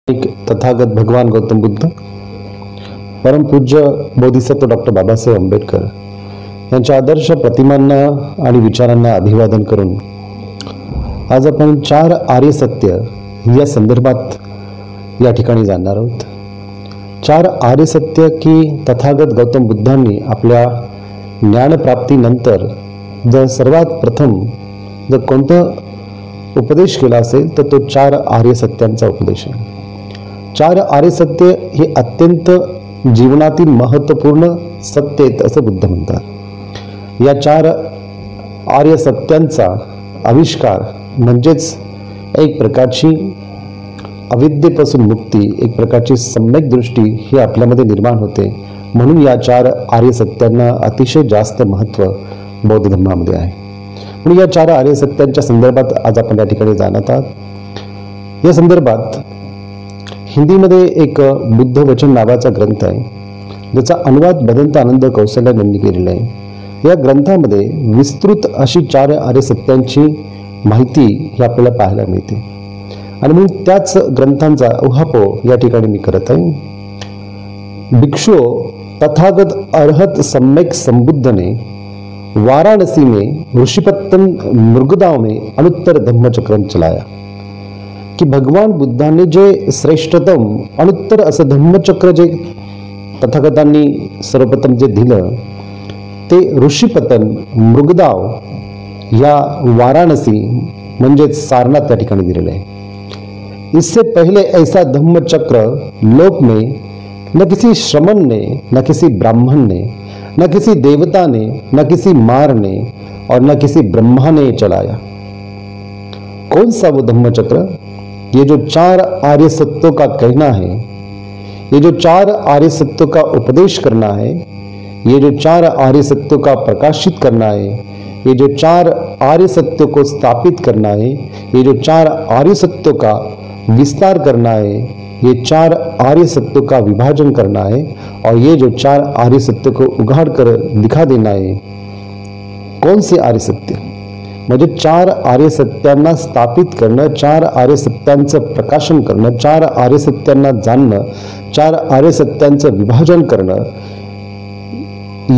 एक तथागत भगवान गौतम बुद्ध, परम पूज्य बोधिसत्व डॉक्टर बाबासाहेब आंबेडकर यांच्या आदर्श प्रतिमांना आणि विचारांना अभिवादन करून आज आपण 4 आर्य सत्य या संदर्भात या ठिकाणी जाणणार आहोत। 4 आर्य सत्य की तथागत गौतम बुद्धांनी आपल्या ज्ञानप्राप्तीनंतर जर सर्वात प्रथम जर कोणतं उपदेश केला असेल तर तो 4 आर्य सत्यांचा उपदेश आहे। 4 आर्य सत्य हे अत्यंत जीवनातील महत्त्वपूर्ण सत्य आहेत असं बुद्ध म्हणतात। या 4 आर्य सत्यांचा आविष्कार म्हणजेच एक प्रकारची अविद्येपासून मुक्ती, एक प्रकारची सम्यक दृष्टी ही आपल्यामध्ये निर्माण होते। म्हणून या 4 आर्य सत्यांना अतिशय जास्त महत्त्व बौद्ध धर्मामध्ये आहे। म्हणून या 4 आर्य सत्यांच्या संदर्भात आज आपण या ठिकाणी जाणत आहोत। या संदर्भात हिंदीमध्ये एक बुद्ध वचन नावाचा ग्रंथ आहे, ज्याचा अनुवाद भदंत आनंद कौशल्या यांनी केलेला आहे। या ग्रंथामध्ये विस्तृत अशी 4 आर्य सत्यांची माहिती ही आपल्याला पाहायला मिळते आणि म्हणून त्याच ग्रंथांचा उहापोह या ठिकाणी मी करत आहे। भिक्षु तथागत अरहत सम्यक संबुद्ध वाराणसी में ऋषिपत्तन मृगदाव में अनुत्तर धम्मचक्रम चलाया कि भगवान बुद्धांनी जे श्रेष्ठतम अनुत्तर असं धम्मचक्र जे तथागतांनी सर्वप्रथम जे दिलं ते ऋषिपतन मृगदाव या वाराणसी म्हणजे सारनाथ या ठिकाणी दिलेलं आहे। इससे पहले ऐसा धम्मचक्र लोक में न किसी श्रमण ने, न किसी ब्राह्मण ने, न किसी देवता ने, न किसी मार ने और न किसी ब्रह्मा ने चलाया। कौन सा वो धम्मचक्र? ये जो 4 आर्य सत्यों का कहना है, ये जो 4 आर्य सत्यों का उपदेश करना है, ये जो 4 आर्य सत्यों का प्रकाशित करना है, ये जो 4 आर्य सत्यों को स्थापित करना है, ये जो 4 आर्य सत्यों का विस्तार करना है, ये 4 आर्य सत्यों का विभाजन करना है और ये जो 4 आर्य सत्य को उघाड़ कर दिखा देना है। कौन से आर्य सत्य? म्हणजे 4 आर्य सत्यांना स्थापित करणं, 4 आर्य सत्यांचं प्रकाशन करणं, 4 आर्य सत्यांना जाणणं, 4 आर्य सत्यांचं विभाजन करणं,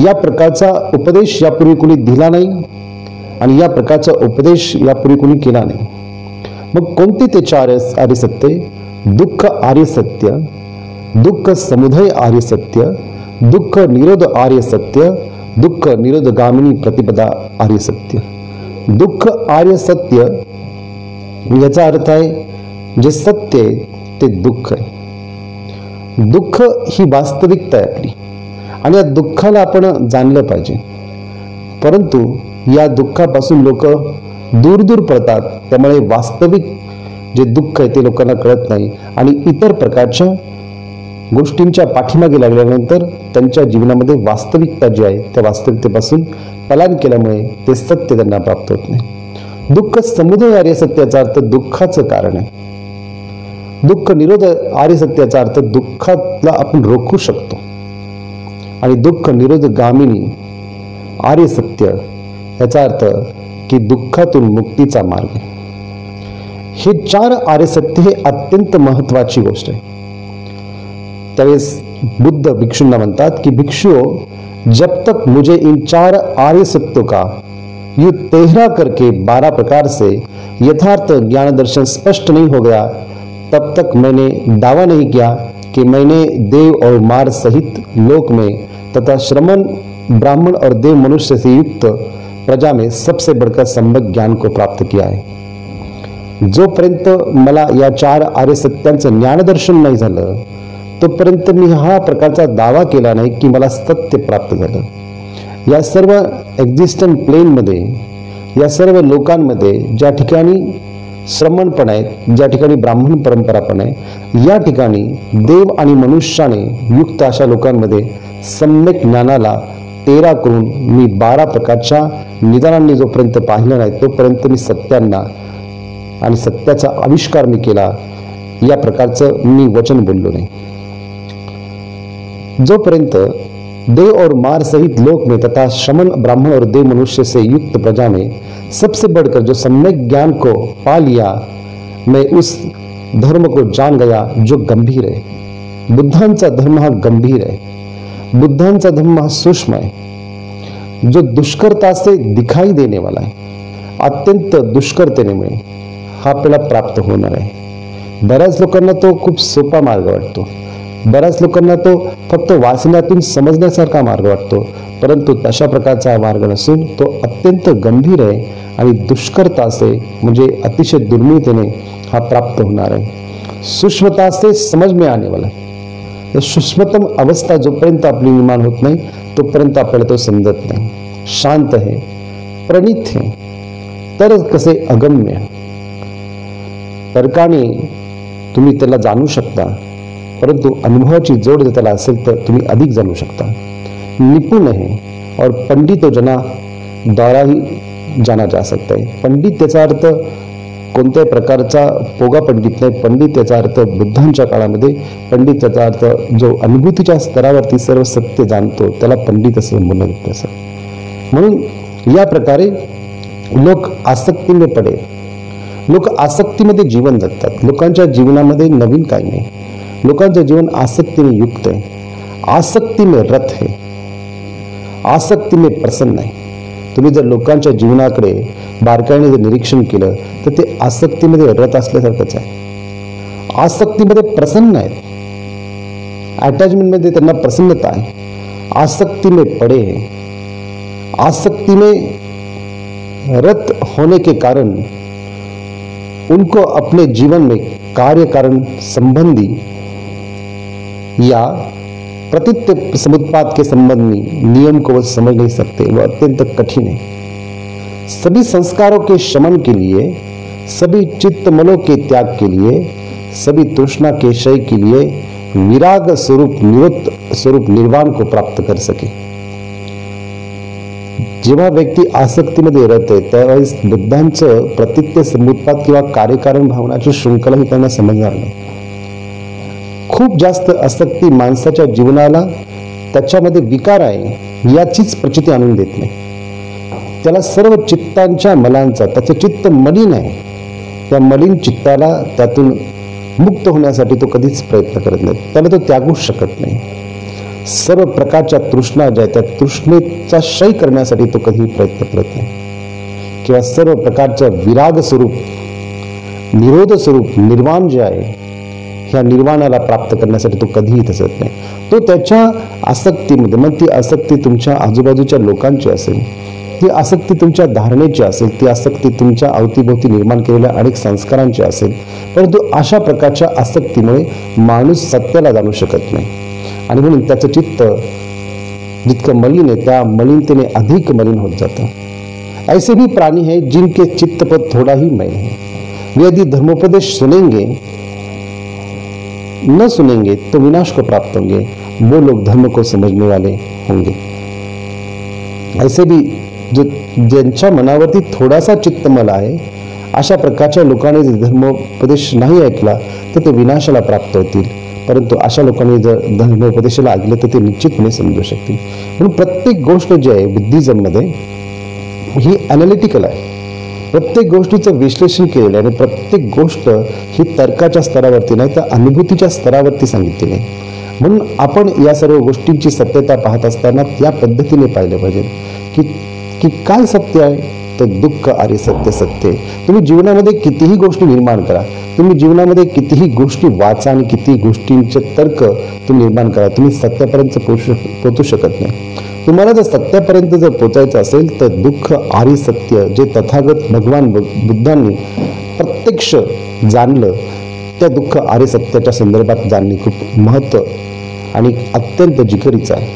या प्रकारचा उपदेश यापूर्वी कोणी दिला नाही आणि या प्रकारचा उपदेश यापूर्वी कोणी केला नाही। मग कोणते ते 4 आर्य सत्य? दुःख आर्य सत्य, दुःख समुदय आर्य सत्य, दुःख निरोध आर्य सत्य, दुःख निरोधगामिनी प्रतिपदा आर्य सत्य। दुःख आर्य सत्य याचा अर्थ आहे जे सत्य आहे ते दुःख आहे। दुःख ही वास्तविकता आहे आपली आणि या दुःखाला आपण जाणलं पाहिजे, परंतु या दुःखापासून लोक दूर दूर पळतात। त्यामुळे वास्तविक जे दुःख आहे ते लोकांना कळत नाही आणि इतर प्रकारच्या गोष्टींच्या पाठीमागे लागल्यानंतर त्यांच्या जीवनामध्ये वास्तविकता जी आहे त्या वास्तविकतेपासून पलायन केल्यामुळे ते सत्य त्यांना प्राप्त होत नाही। दुःख समुदय आर्य सत्याचा अर्थ दुःखाचं कारण आहे। दुःख निरोध आर्य सत्याचा अर्थ दुःखाला आपण रोखू शकतो आणि दुःख निरोध गामिनी आर्य सत्य याचा अर्थ की दुःखातून मुक्तीचा मार्ग। हे 4 आर्य सत्य हे अत्यंत महत्वाची गोष्ट आहे। त्यावेळेस बुद्ध भिक्षूंना म्हणतात की भिक्षुओं, जब तक मुझे इन 4 आर्य सत्यों का यूं 13 करके 12 प्रकार से यथार्थ ज्ञान दर्शन स्पष्ट नहीं हो गया, तब तक मैंने दावा नहीं किया कि मैंने देव और मार सहित लोक में तथा श्रमण ब्राह्मण और देव मनुष्य से युक्त प्रजा में सबसे बढ़कर सम्यक ज्ञान को प्राप्त किया है। जोपर्यंत मला या 4 आर्य सत्यांचं ज्ञानदर्शन नाही झालं तोपर्यंत मी हा प्रकारचा दावा केला नाही की मला सत्य प्राप्त झालं। या सर्व एक्झिस्टंट प्लेनमध्ये, या सर्व लोकांमध्ये ज्या ठिकाणी श्रमण पण आहेत, ज्या ठिकाणी ब्राह्मण परंपरा पण आहे, या ठिकाणी देव आणि मनुष्याने युक्त अशा लोकांमध्ये सम्यक ज्ञानाला 13 करून मी 12 प्रकारच्या निदानांनी जोपर्यंत पाहिलं नाही तोपर्यंत मी सत्यांना आणि सत्याचा आविष्कार मी केला या प्रकारचं मी वचन बोललो नाही। जोपर्यंत देव और मार सहित लोक में तथा श्रमण ब्राह्मण और देव मनुष्य से युक्त प्रजा में सबसे बढ़कर जो सम्यक ज्ञान को पा लिया, मैं उस धर्म को जान गया जो गंभीर आहे. बुद्धांचा धर्म हा गंभीर आहे. बुद्धांचा धर्म हा सूक्ष्म आहे, जो दुष्करता से दिखाई देने वाला आहे. अत्यंत दुष्करतेने हा आपल्याला प्राप्त होणार आहे. बऱ्याच लोकांना तो खूप सोपा मार्ग वाटतो. बऱ्याच लोकांना तो फक्त वाचण्यातून समजण्यासारखा मार्ग वाटतो, परंतु तशा प्रकारचा मार्ग नसून तो अत्यंत गंभीर आहे आणि दुष्करता से म्हणजे अतिशय दुर्मिळतेने हा प्राप्त होणार आहे. सूक्ष्मता से समझ में आने वाला है. सूक्ष्मतम अवस्था जोपर्यंत आपली निर्माण होत नाही तोपर्यंत आपल्याला तो समजत नाही. शांत है, प्रणित है, तर कसे अगम्य. तर्काने तुम्ही त्याला जाणू शकता, परंतु अनुभवाची जोड जर त्याला असेल तर तुम्ही अधिक जाणू शकता. निपुण है और पंडित जना द्वारा ही जाना जा सकता है. पंडित त्याचा अर्थ कोणत्याही प्रकारचा पोगा पंडित नाही. पंडित त्याचा अर्थ बुद्धांच्या काळामध्ये पंडित त्याचा अर्थ जो अनुभूतीच्या स्तरावरती सर्व सत्य जाणतो त्याला पंडित असं म्हणत असं. म्हणून या प्रकारे लोक आसक्तीने पडे, लोक आसक्तीमध्ये जीवन जगतात. लोकांच्या जीवनामध्ये नवीन काही नाही. लोकांचं जीवन आसक्तीने युक्त आहे. आसक्ती में रत है, आसक्ती में प्रसन्न आहे. तुम्ही जर लोकांच्या जीवनाकडे बारकाईने जर निरीक्षण केलं तर ते आसक्तीमध्ये रत असल्यासारखंच आहे. आसक्तीमध्ये प्रसन्न आहेत. अटॅचमेंटमध्ये त्यांना प्रसन्नता आहे. आसक्ती में पड़े है. आसक्ती में रत होने के कारण उनको अपने जीवन में कार्य कारण संबंधी या प्रतित्व समुत्पाद के संबंध में नियम को वो समझ नहीं सकते. वह अत्यंत कठिन है. सभी संस्कारों के शमन के लिए, सभी चित्तमलों के त्याग के लिए, सभी तृष्णा के क्षय के लिए विराग स्वरूप निवृत्त स्वरूप निर्वाण को प्राप्त कर सके. जेव्हा व्यक्ती आसक्तीमध्ये राहते त्यावेळेस बुद्धांचं प्रतित्व समुत्पाद किंवा कार्यकारण भावनाची शृंखला ही त्यांना समजणार नाही. खूप जास्त आसक्ती माणसाच्या जीवनाला त्याच्यामध्ये विकार आहे याचीच प्रचिती आणून देत नाही. त्याला सर्व चित्तांच्या मलांचा, त्याचं चित्त मलिन आहे, त्या मलिन चित्ताला त्यातून मुक्त होण्यासाठी तो कधीच प्रयत्न करत नाही. त्याला तो त्यागूच शकत नाही. सर्व प्रकारच्या तृष्णा ज्या त्या तृष्णेचा क्षय करण्यासाठी तो कधीही प्रयत्न करत नाही. किंवा सर्व प्रकारचं विराग स्वरूप, निरोध स्वरूप निर्वाण जे आहे ह्या निर्वाणाला प्राप्त करण्यासाठी तो कधीही तसत नाही. तो त्याच्या आसक्तीमध्ये, मग ती आसक्ती तुमच्या आजूबाजूच्या लोकांची असेल, ती आसक्ती तुमच्या धारणेची असेल, ती आसक्ती तुमच्या अवतीभोवती निर्माण केलेल्या अनेक संस्कारांची असेल, परंतु अशा प्रकारच्या आसक्तीमुळे माणूस सत्याला जाणू शकत नाही. आणि म्हणून त्याचं चित्त जितकं मलिन आहे त्या मलिनतेने अधिक मलिन होत जातं. ऐसे भी प्राणी हैं जिनके चित्त पर थोड़ा ही मैल है. वे यदि धर्मोपदेश सुनेंगे न सुनेंगे तो विनाश को प्राप्त होंगे. वो लोग धर्म को समझने वाले होंगे. ऐसे भी जो ज्यांच्या मनावरती थोडासा चित्तमल आहे अशा प्रकारच्या लोकांनी जर धर्मोपदेश नाही ऐकला तर ते विनाशाला प्राप्त होतील. परंतु अशा लोकांनी जर धर्मोपदेशाला ऐकलं तर ते निश्चितपणे समजू शकतील. म्हणून प्रत्येक गोष्ट जी आहे बुद्धिझममध्ये ही ॲनालिटिकल आहे. प्रत्येक गोष्टीचं विश्लेषण केलेलं आहे आणि प्रत्येक गोष्ट ही तर्काच्या स्तरावरती नाही तर अनुभूतीच्या स्तरावरती सांगितलेली आहे. म्हणून आपण या सर्व गोष्टींची सत्यता पाहत असताना या पद्धतीने पाहिलं पाहिजे की काय सत्य आहे. तर दुःख आर्य सत्य सत्य आहे. तुम्ही जीवनामध्ये कितीही गोष्टी निर्माण करा, तुम्ही जीवनामध्ये कितीही गोष्टी वाचा आणि कितीही गोष्टींचे तर्क तुम्ही निर्माण करा, तुम्ही सत्यापर्यंत पोहोचू शकत नाही. तुम्हाला जर सत्यापर्यंत जर पोचायचं असेल तर दुःख आर्य सत्य जे तथागत भगवान बुद्धांनी प्रत्यक्ष जाणलं त्या दुःख आर्य सत्याच्या संदर्भात जाणणे खूप महत्त्व आणि अत्यंत जिकिरीचं आहे.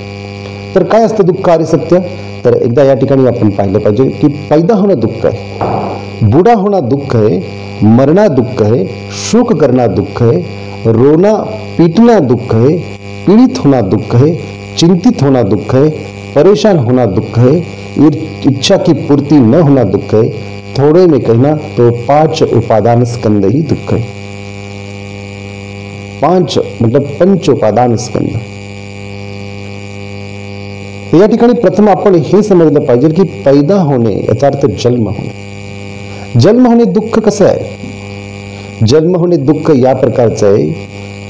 तर काय असतं दुःख आर्य सत्य? तर एकदा या ठिकाणी आपण पाहिलं पाहिजे की पैदा होणं दुःख आहे, बूढ़ा होना दुःख है, मरना दुःख है, शोक करना दुःख है, रोना पीटना दुःख है, पीड़ित होना दुःख है, चिंतित होना दुःख है, परेशान होना दुःख है, इच्छा की पूर्ति न होना दुःख है. थोड़े में कहना तो 5 उपादान स्कंद ही दुःख है. 5 मतलब 5 उपादान स्कंद. या ठिकाणी प्रथम आपण हे समजलं पाहिजे की पैदा होणे याचा अर्थ जन्म होणे. जन्म होणे दुःख कसं आहे? जन्म होणे दुःख या प्रकारचं आहे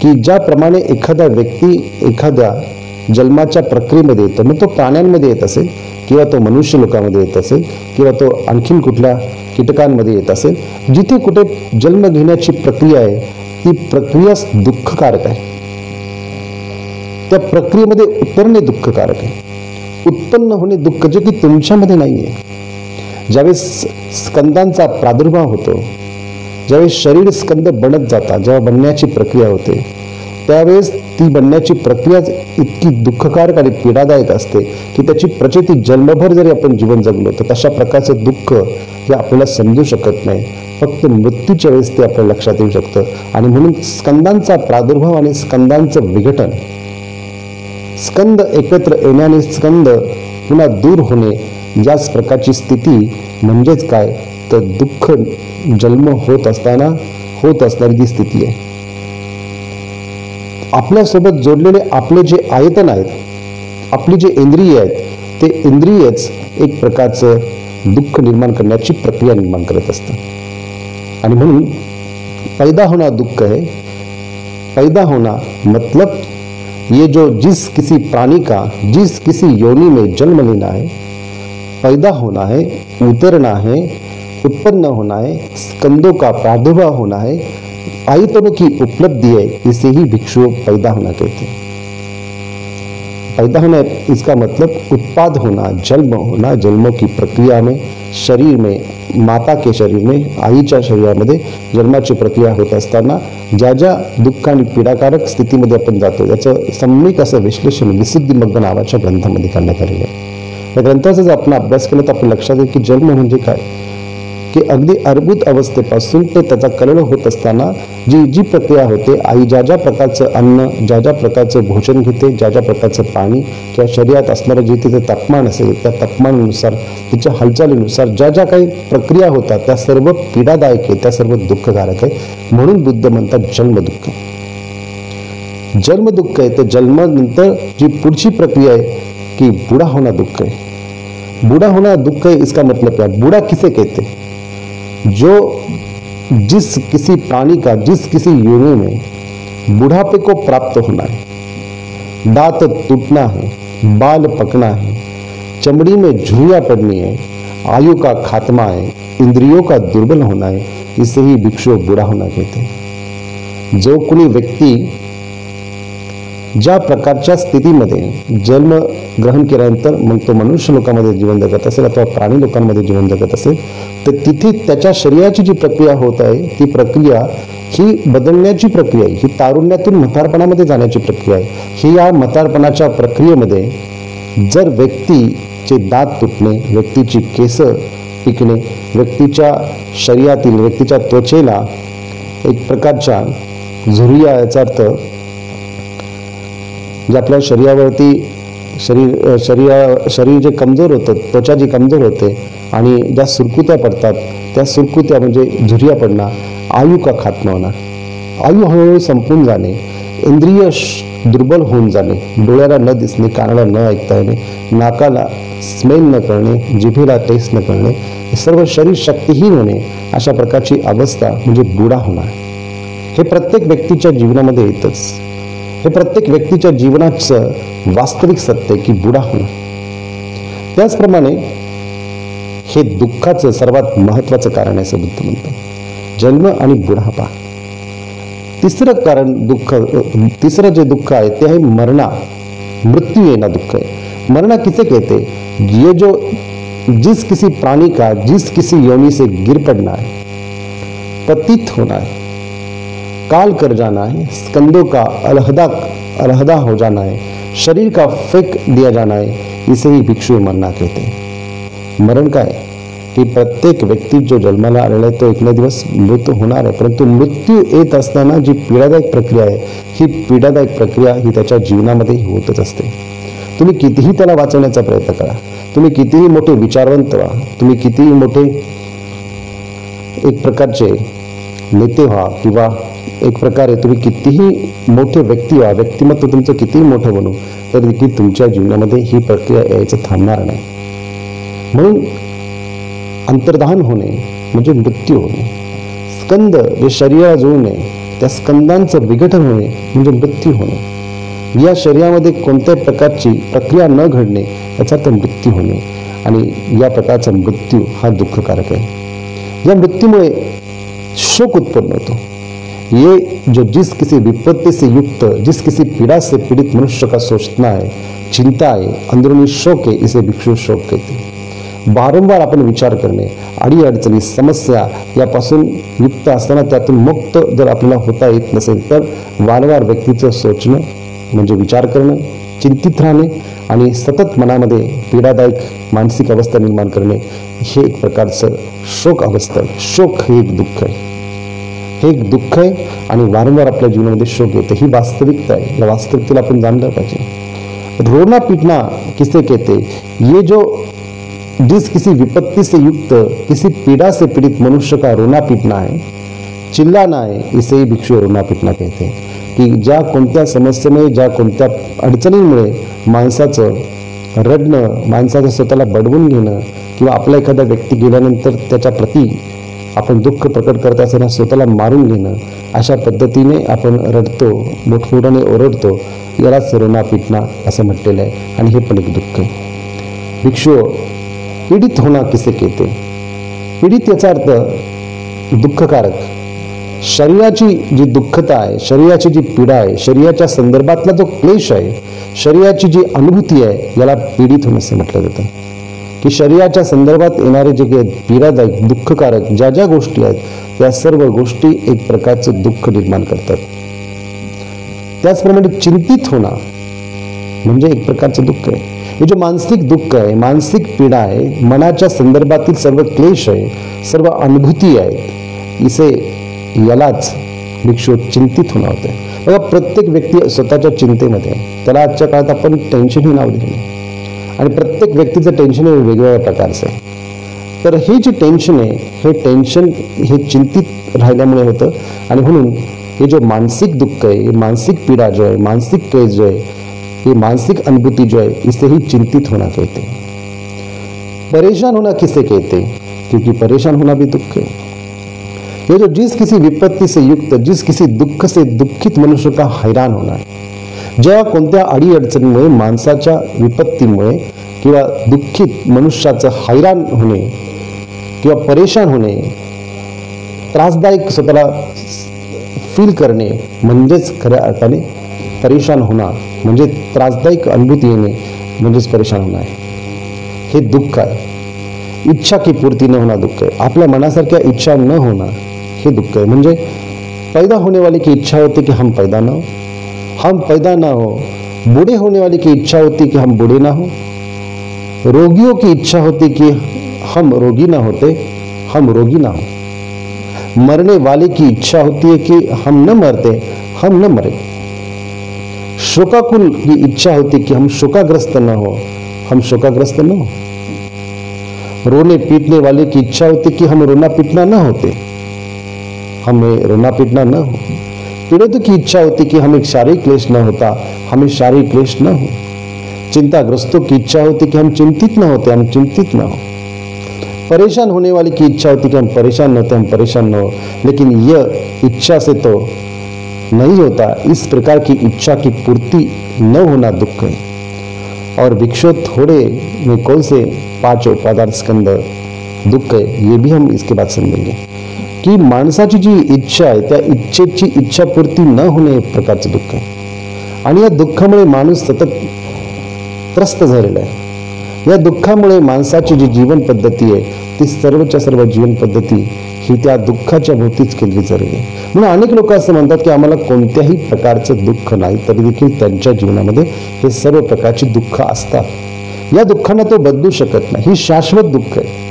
की ज्याप्रमाणे एखादा व्यक्ती एखाद्या जन्माच्या प्रक्रियेमध्ये येतो, मग तो प्राण्यांमध्ये येत असेल किंवा तो मनुष्य लोकांमध्ये येत असेल किंवा तो आणखीन कुठल्या कीटकांमध्ये येत असेल, जिथे कुठे जन्म घेण्याची प्रक्रिया आहे ती प्रक्रिया दुःखकारक आहे. त्या प्रक्रियेमध्ये उतरणे दुःखकारक आहे. उत्पन्न होणे दुःख जे की तुमच्यामध्ये नाही आहे. ज्यावेळेस स्कंदांचा प्रादुर्भाव होतो, ज्यावेळेस शरीर स्कंद बनत जातात, जेव्हा बनण्याची प्रक्रिया होते, त्यावेळेस ती बनण्याची प्रक्रिया इतकी दुःखकारक आणि पीडादायक असते की त्याची प्रचिती जन्मभर जरी आपण जीवन जगलो तर तशा प्रकारचं दुःख हे आपल्याला समजू शकत नाही. फक्त मृत्यूच्या वेळेस ते आपल्या लक्षात येऊ शकतं. आणि म्हणून स्कंदांचा प्रादुर्भाव आणि स्कंदांचं विघटन, स्कंद एकत्र येण्याने स्कंद पुन्हा दूर होणे, याच प्रकारची स्थिती म्हणजेच काय तर दुःख जन्म होत असताना होत असणारी जी स्थिती आहे. आपल्यासोबत जोडलेले आपले जे आयतन आहेत, आपली जे इंद्रिय आहेत, ते इंद्रियच एक प्रकारचं दुःख निर्माण करण्याची प्रक्रिया निर्माण करत असतं. आणि म्हणून पैदा होना दुःख है. पैदा होना मतलब ये जो जिस किसी प्राणी का जिस किसी योनि में जन्म लेना है, पैदा होना है, उतरना है, उत्पन्न होना है, स्कंदों का प्रादुर्भाव होना है, आयतनों की उपलब्धि है, इसे ही भिक्षु पैदा होना कहते हैं. पैदा होना इसका मतलब उत्पाद होना, जन्म होना. जन्मों की प्रक्रिया में शरीर में, माता के शरीर में, आईच्या शरीरामध्ये जन्माची प्रक्रिया होत असताना ज्या ज्या दुःख आणि पीडाकारक स्थितीमध्ये आपण जातो याचं सम्यक असं विश्लेषण विशुद्धिमग्न नावाच्या ग्रंथामध्ये करण्यात आलेलं आहे. या ग्रंथाचा जर आपण अभ्यास केला तर आपण लक्षात येईल की जन्म म्हणजे काय, की अगदी अर्बुद अवस्थेपासून ते त्याचा कलह होत असताना जी जी प्रक्रिया होते, आई ज्या ज्या प्रकारचं अन्न, ज्या ज्या प्रकारचं भोजन घेते, ज्या ज्या प्रकारचं पाणी किंवा शरीरात असणारं जे तिचं तापमान असेल त्या तापमानानुसार, तिच्या हालचालीनुसार ज्या ज्या काही प्रक्रिया होतात त्या सर्व पीडादायक आहे, त्या सर्व दुःखकारक आहे. म्हणून बुद्ध म्हणतात जन्मदुःख. जन्मदुःख आहे. तर जन्मानंतर जी पुढची प्रक्रिया आहे कि बूढ़ा होना दुख है. बूढ़ा होना दुख है, इसका मतलब क्या? बूढ़ा किसे कहते हैं? जो जिस किसी प्राणी का जिस किसी योनि में बुढ़ापे को प्राप्त होना है, दांत टूटना है, बाल पकना है, चमड़ी में झुर्रियां पड़नी है, आयु का खात्मा है, इंद्रियों का दुर्बल होना है, इसे ही भिक्षु बूढ़ा होना कहते हैं. जो कोणी व्यक्ती ज्या प्रकारच्या स्थितीमध्ये जन्म ग्रहण केल्यानंतर मग तो मनुष्य लोकांमध्ये जीवन जगत असेल अथवा प्राणी लोकांमध्ये जीवन जगत असेल तर तिथे त्याच्या शरीराची जी प्रक्रिया होत आहे ती प्रक्रिया ही बदलण्याची प्रक्रिया आहे. ही तारुण्यातून म्हातारपणामध्ये जाण्याची प्रक्रिया आहे. ही या म्हातारपणाच्या प्रक्रियेमध्ये जर व्यक्तीचे दात तुटणे, व्यक्तीची केस पिकणे, व्यक्तीच्या शरीरातील व्यक्तीच्या त्वचेला एक प्रकारच्या झुर्रिया, याचा अर्थ जे आपल्या शरीरावरती शरीर जे कमजोर होतं, त्वचा जी कमजोर होते आणि ज्या सुरकुत्या पडतात त्या सुरकुत्या म्हणजे झुर्रिया पडणं, आयु का खात्मा होणार, आयु हळूहळू संपून जाणे, इंद्रिय दुर्बल होऊन जाणे, डोळ्याला न दिसणे, कानाला न ऐकता येणे, नाकाला स्मेल न करणे, जिभेला टेस्ट न करणे, सर्व शरीर शक्तिहीन होणे, अशा प्रकारची अवस्था म्हणजे बुडा होणार. हे प्रत्येक व्यक्तीच्या जीवनामध्ये येतच. हे प्रत्येक व्यक्तीच्या जीवनाचं वास्तविक सत्य की बुडा होणं. त्याचप्रमाणे हे दुःखाचं सर्वात महत्वाचं कारण आहे असं बुद्ध म्हणतात. जन्म आणि बुढापा. तिसरं कारण दुःख, तिसरं जे दुःख आहे ते आहे मरना, मृत्यू येना दुःख है. मरना किसे कहते? ये जो जिस किसी प्राणी का जिस किसी योनि से गिर पड़ना है, पतित होना है, काल कर जाना है, स्कंदों का अलहदा हो जाना है, शरीर का फेंक दिया जाना है, इसे ही भिक्षु मरना कहते हैं. मरण काय की प्रत्येक व्यक्ती जो जन्माला आलेला आहे तो एक ना दिवस मृत्यू होणार आहे. परंतु मृत्यू येत असताना जी पीडादायक प्रक्रिया आहे ही पीडादायक प्रक्रिया ही त्याच्या जीवनामध्ये होतच असते. तुम्ही कितीही त्याला वाचवण्याचा प्रयत्न करा, तुम्ही कितीही मोठे विचारवंत व्हा, तुम्ही कितीही मोठे एक प्रकारचे नेते व्हा किंवा एक प्रकारे तुम्ही कितीही मोठे व्यक्ती व्हा, व्यक्तिमत्व तुमचं कितीही मोठं बनू, तर देखील तुमच्या जीवनामध्ये ही प्रक्रिया यायचं थांबणार नाही. म्हणून अंतर्धान होणे म्हणजे मृत्यू होणे, स्कंद जे शरीराला जुळू नये, त्या स्कंदांचं विघटन होणे म्हणजे मृत्यू होणे. या शरीरामध्ये कोणत्याही प्रकारची प्रक्रिया न घडणे याचा तर मृत्यू होणे, आणि या प्रकारचा मृत्यू हा दुःखकारक आहे. या मृत्यूमुळे शोक उत्पन्न होतो. ये जो जिस किसी विपत्ति से युक्त, जिस किसी पीड़ा से पीड़ित मनुष्य का सोचना है, चिंता आहे, अंदरूनी शोक आहे, इसे भिक्षु शोक कहते. वारंवार आपण विचार करणे, अडीअडचणी, समस्या यापासून युक्त असताना त्यातून मुक्त जर आपल्याला होता येत नसेल तर वारंवार व्यक्तीचं सोचणं म्हणजे विचार करणं, चिंतित राहणे आणि सतत मनामध्ये पीडादायक मानसिक अवस्था निर्माण करणे हे एक प्रकारचं शोक अवस्था आहे. शोक हे एक दुःख आहे, हे एक दुःख आहे आणि वारंवार आपल्या जीवनामध्ये शोक येते. ही वास्तविकता आहे. या वास्तविकतेला आपण जाणलं पाहिजे. रोना पीटना किसे कहते? ये जो जिस किसी विपत्ति से युक्त, किसी पीड़ा से पीड़ित मनुष्य का रोना पीटना है, चिल्लाना है, इसे ही भिक्षु रोना पीटना कहते. की ज्या कोणत्या समस्येमुळे, ज्या कोणत्या अडचणींमुळे माणसाचं रडणं, माणसाचं स्वतःला बडवून घेणं किंवा आपला एखादा व्यक्ती गेल्यानंतर त्याच्या प्रती आपण दुःख प्रकट करत असताना स्वतःला मारून घेणं, अशा पद्धतीने आपण रडतो, मोठमोठ्याने ओरडतो, यालाच रोना पीटना असं म्हटलेलं आहे. आणि हे पण एक दुःख आहे. भिक्षु पीडित होना किसे कहते? पीडित याचा अर्थ दुःखकारक. शरीराची जी दुःखता आहे, शरीराची जी पीडा आहे, शरीराच्या संदर्भातला जो क्लेश आहे, शरीराची जी अनुभूती आहे, याला पीडित होणं असं म्हटलं जातं. की शरीराच्या संदर्भात येणारे जे काही पीडादायक, दुःखकारक ज्या ज्या गोष्टी आहेत, त्या सर्व गोष्टी एक प्रकारचं दुःख निर्माण करतात. त्याचप्रमाणे चिंतित होणं म्हणजे एक प्रकारचं दुःख आहे. हे जो मानसिक दुःख आहे, मानसिक पीडा आहे, मनाच्या संदर्भातील सर्व क्लेश आहे, सर्व अनुभूती आहेत, इसे यालाच भिक्षु चिंतित होणं होते. बघा, प्रत्येक व्यक्ती स्वतःच्या चिंतेमध्ये आहे. त्याला आजच्या काळात आपण टेन्शन ही नाव दिले, आणि प्रत्येक व्यक्तीचं टेन्शन हे वेगवेगळ्या प्रकारचं आहे. तर हे जे टेन्शन आहे, हे टेन्शन हे चिंतित राहिल्यामुळे होतं. आणि म्हणून हे जो मानसिक दुःख आहे, हे मानसिक पीडा जो आहे, मानसिक क्लेश जो आहे, ये मानसिक अनुभूति जो है, इसे ही चिंतित होना कहते हैं. परेशान होना किसे कहते? क्योंकि परेशान होना भी दुख है. ये जो जिस किसी विपत्ति से युक्त, जिस किसी दुःख से दुःखित मनुष्य का हैरान होना है. जेव्हा कोणत्या अडीअडचणीमुळे, माणसाच्या विपत्तीमुळे किंवा दुःखित मनुष्याचं हैरान होणे किंवा परेशान होणे, त्रासदायक स्वतःला फील करणे म्हणजेच खऱ्या अर्थाने परेशान होणं, म्हणजे त्रासदायक अनुभूती येणे म्हणजेच परेशान होणं आहे. हे दुःख आहे. इच्छा की पूर्ती न होना दुःख आहे. आपल्या मनासारख्या इच्छा न होणं हे दुःख आहे. म्हणजे पैदा होने वाले की इच्छा होती कि हम पैदा ना हो, हम पैदा ना हो. बूढ़े होने वाले की इच्छा होती कि हम बूढ़े ना हो. रोगियों की इच्छा होती कि हम रोगी ना होते, हम रोगी ना हो. मरने वाले की इच्छा होती है कि हम न मरते, हम न मरे. शोकाकुल की इच्छा होती कि हम शोकाग्रस्त न हो, हम शोकाग्रस्त न हो. रोने पीटने वाले की इच्छा होती कि हम रोना पीटना न होते, हमें रोना पीटना न हो. पीड़ित की इच्छा होती कि हमें शारीरिक क्लेश न होता, हमें शारीरिक क्लेश न हो. चिंताग्रस्तों की इच्छा होती कि हम चिंतित न होते, हम चिंतित न हो. परेशान होने वाले की इच्छा होती कि हम परेशान न होते, हम परेशान न हो. लेकिन यह इच्छा से तो नहीं होता. इस प्रकार की इच्छा की पूर्ति न होना दुख है. और भिक्षु थोड़े में कौन से 5 उपादान स्कंद दुःख आहे, ये भी हम इसके बाद समजेंगे. की माणसाची जी इच्छा आहे, त्या इच्छेची इच्छापूर्ती न होणे एक प्रकारचं दुःख आहे. आणि या दुःखामुळे माणूस सतत त्रस्त झालेला आहे. या दुःखामुळे माणसाची जी जीवन पद्धती आहे, ती सर्वच्या सर्व जीवन पद्धती ही त्या दुःखाच्या भोवतीच केंद्रित झालेली आहे. म्हणून अनेक लोक असं म्हणतात की आम्हाला कोणत्याही प्रकारचं दुःख नाही, तरी देखील त्यांच्या जीवनामध्ये हे सर्व प्रकारची दुःख असतात. या दुःखांना तो बदलू शकत नाही. ही शाश्वत दुःख आहे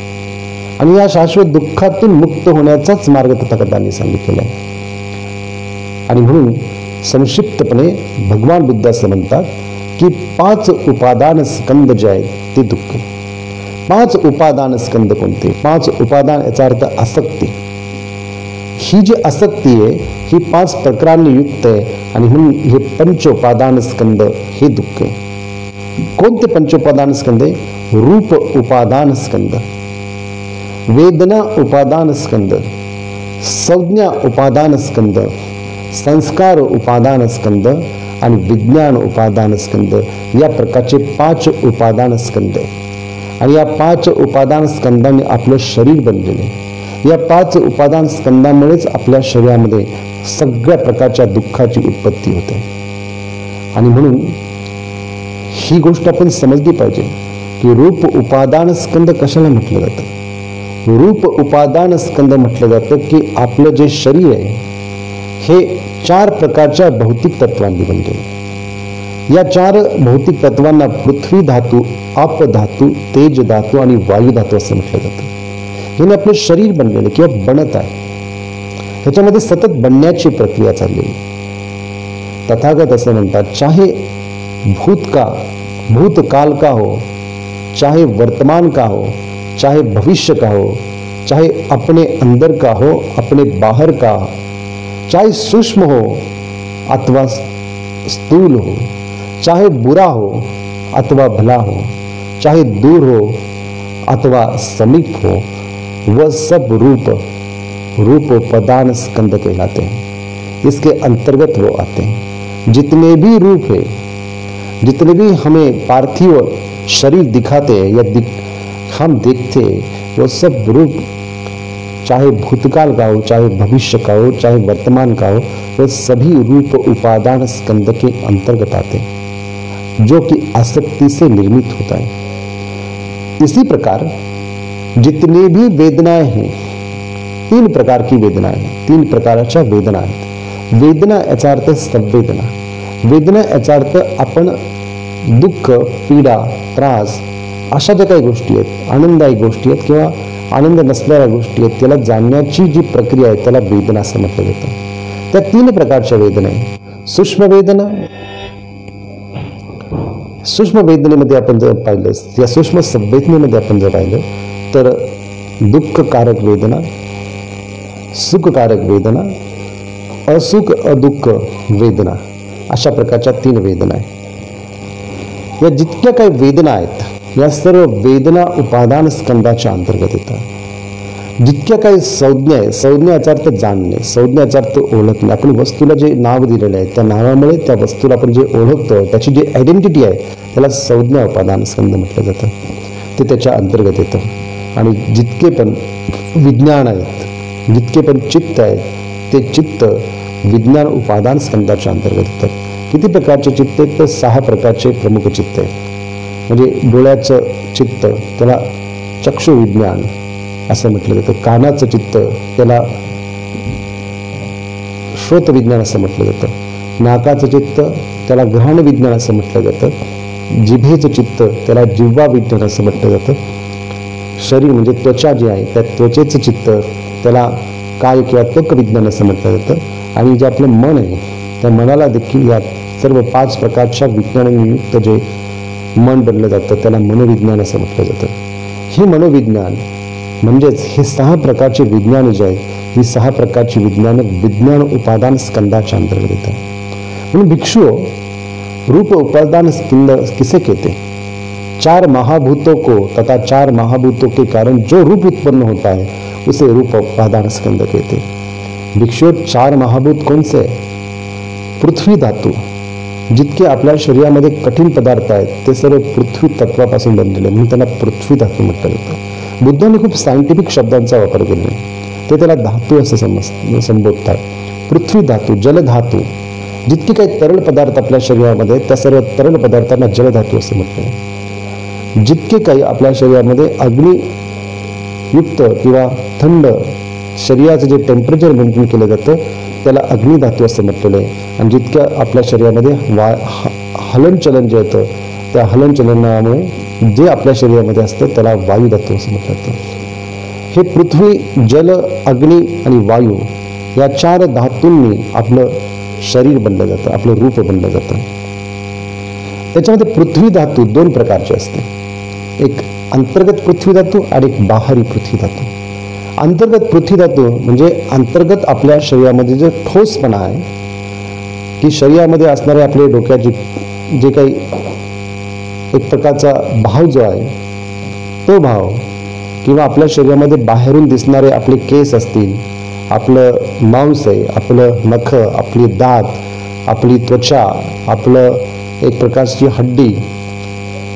आणि या शाश्वत दुःखातून मुक्त होण्याचाच मार्ग तथागतांनी सांगितलेला आहे. आणि म्हणून संक्षिप्तपणे भगवान बुद्ध असं म्हणतात की 5 उपादान स्कंद जे आहेत ते दुःख. 5 उपादान स्कंद कोणते? 5 उपादान याचा अर्थ आसक्ती. ही जी आसक्ती आहे ही 5 प्रकारांनी युक्त आहे आणि म्हणून हे पंचोपादान स्कंद हे दुःख आहे. कोणते पंचोपादान स्कंद आहे? रूप उपादान स्कंद, वेदना उपादान स्कंद, संज्ञा उपादान स्कंद, संस्कार उपादान स्कंद आणि विज्ञान उपादान स्कंद या प्रकारचे 5 उपादान स्कंद आहे। आणि या 5 उपादान स्कंदांनी आपलं शरीर बनलेले, या 5 उपादान स्कंदामुळेच आपल्या शरीरामध्ये सगळ्या प्रकारच्या दुःखाची उत्पत्ती होते। आणि म्हणून ही गोष्ट आपण समजली पाहिजे की रूप उपादान स्कंद कशाला म्हटलं जातं। रूप उपादान स्कंद म्हटलं जातं की आपलं जे शरीर आहे हे 4 प्रकारच्या भौतिक तत्वांनी बनलेले। या 4 भौतिक तत्वांना पृथ्वी धातू, आप धातू, तेज धातू आणि वायू धातू असं म्हटलं जातं। याने आपलं शरीर बनलेलं किंवा बनत आहे, ह्याच्यामध्ये सतत बनण्याची प्रक्रिया चाललेली। तथागत असं म्हणतात, चाहे भूतकाल का हो, चाहे वर्तमान का हो, चाहे भविष्य का हो, चाहे अपने अंदर का हो, अपने बाहर का, चाहे सूक्ष्म हो अथवा स्थूल हो, चाहे बुरा हो अथवा भला हो, चाहे दूर हो अथवा समीप हो, वह सब रूप उपादान स्कंद कहलाते हैं। इसके अंतर्गत वो आते हैं। जितने भी रूप है, जितने भी हमें पार्थिव शरीर दिखाते हैं या हम देखते हैं, वो सब रूप चाहे भूतकाल का हो, चाहे भविष्य का हो, चाहे वर्तमान का हो, वो सभी रूप उपादान स्कंद के अंतर्गत आते हैं, जो कि आसक्ति से निर्मित होता है। इसी प्रकार जितने भी वेदनाएं हैं, 3 प्रकार की वेदनाएं हैं, 3 प्रकारच्या वेदना आहेत। वेदना याचा अर्थ संवेदना, वेदना याचा अर्थ आपण दुःख, पीडा, त्रास अशा ज्या काही गोष्टी आहेत, आनंददायी गोष्टी आहेत किंवा आनंद नसणाऱ्या गोष्टी आहेत, त्याला जाणण्याची जी प्रक्रिया आहे त्याला वेदना असं म्हटलं जातं। त्या 3 प्रकारच्या वेदना आहेत। सूक्ष्म वेदना, सूक्ष्म वेदनेमध्ये आपण जर पाहिलं, या सूक्ष्म संवेदनेमध्ये आपण जर पाहिलं तर दुःखकारक वेदना, सुखकारक वेदना, असुख अदुःख वेदना अशा प्रकारच्या 3 वेदना आहेत। या जितक्या काही वेदना आहेत या सर्व वेदना उपादान स्कंदाच्या अंतर्गत येतात। जितक्या काही संज्ञा आहे, संज्ञाचा अर्थ जाणणे, संज्ञाचा अर्थ ओळखणे, आपण वस्तूला जे नाव दिलेलं आहे त्या नावामुळे त्या वस्तूला आपण जे ओळखतो त्याची जी आयडेंटिटी आहे त्याला संज्ञा उपादान स्कंद म्हटलं जातं, ते त्याच्या अंतर्गत येतं। आणि जितके पण विज्ञान आहेत, जितके पण चित्त आहेत, ते चित्त विज्ञान उपादान स्कंदाच्या अंतर्गत येतात। किती प्रकारचे चित्त आहेत तर 6 प्रकारचे प्रमुख चित्त आहेत। म्हणजे डोळ्याचं चित्त त्याला चक्षु विज्ञान असं म्हटलं जातं, कानाचं चित्त त्याला श्रोत विज्ञान असं म्हटलं जातं, नाकाचं चित्त त्याला ग्रहण विज्ञान असं म्हटलं जातं, जिभेचं चित्त त्याला जिव्हा विज्ञान असं म्हटलं जातं, शरीर म्हणजे त्वचा जी आहे त्या त्वचेचं चित्त त्याला काय किंवा त्वक विज्ञान असं म्हटलं जातं, आणि जे आपलं मन आहे त्या मनाला देखील या सर्व 5 प्रकारच्या विज्ञानांनी युक्त जे मन बनलं जातं त्याला मनोविज्ञान असं म्हटलं जातं। हे मनोविज्ञान म्हणजेच हे 6 प्रकारचे विज्ञान जे आहेत, ही 6 प्रकारची विज्ञान विज्ञान उपादान स्कंदाच्या अंतर्गत येतात। म्हणून भिक्षुओं, रूप उपादान स्कंद किसे कहते हैं? 4 महाभूतों को तथा 4 महाभूतों के कारण जो रूप उत्पन्न होता है उसे रूप उपादान स्कंद कहते हैं। भिक्षुओं, 4 महाभूत कौन से है? पृथ्वी धातू, जितके आपल्या शरीरामध्ये कठीण पदार्थ आहेत ते सर्व पृथ्वी तत्वापासून बनलेले, म्हणून त्याला पृथ्वी धातू म्हटलं जातं। बुद्धांनी खूप सायंटिफिक शब्दांचा वापर केला, ते त्याला धातू असं संबोधतात। पृथ्वी धातू, जलधातू, जितके काही तरल पदार्थ आपल्या शरीरामध्ये त्या सर्व तरल पदार्थांना जलधातू असं म्हटलं। जितके काही आपल्या शरीरामध्ये अग्नियुक्त किंवा थंड शरीराचं जे टेम्परेचर मेंटेन केलं जातं त्याला अग्निधातू असं म्हटलेलं आहे। आणि जितक्या आपल्या शरीरामध्ये हलनचलन जे येतं त्या हलनचलनामुळे जे आपल्या शरीरामध्ये असतं त्याला वायुधातू असं म्हटलं जातं। हे पृथ्वी, जल, अग्नी आणि वायू या 4 धातूंनी आपलं शरीर बनलं जातं, आपलं रूप बनलं जातं। त्याच्यामध्ये पृथ्वी धातू 2 प्रकारचे असते, एक अंतर्गत पृथ्वी धातू आणि एक बाहेरी पृथ्वी धातू। अंतर्गत पृथ्वी धातू म्हणजे अंतर्गत आपल्या शरीरामध्ये जे ठोसपणा आहे की शरीरामध्ये असणारे आपले डोक्याचे जे काही एक प्रकारचा भाव जो आहे तो भाव, किंवा आपल्या शरीरामध्ये बाहेरून दिसणारे आपले केस असतील, आपलं मांस आहे, आपलं नख, आपली दात, आपली त्वचा, आपलं एक प्रकारची हड्डी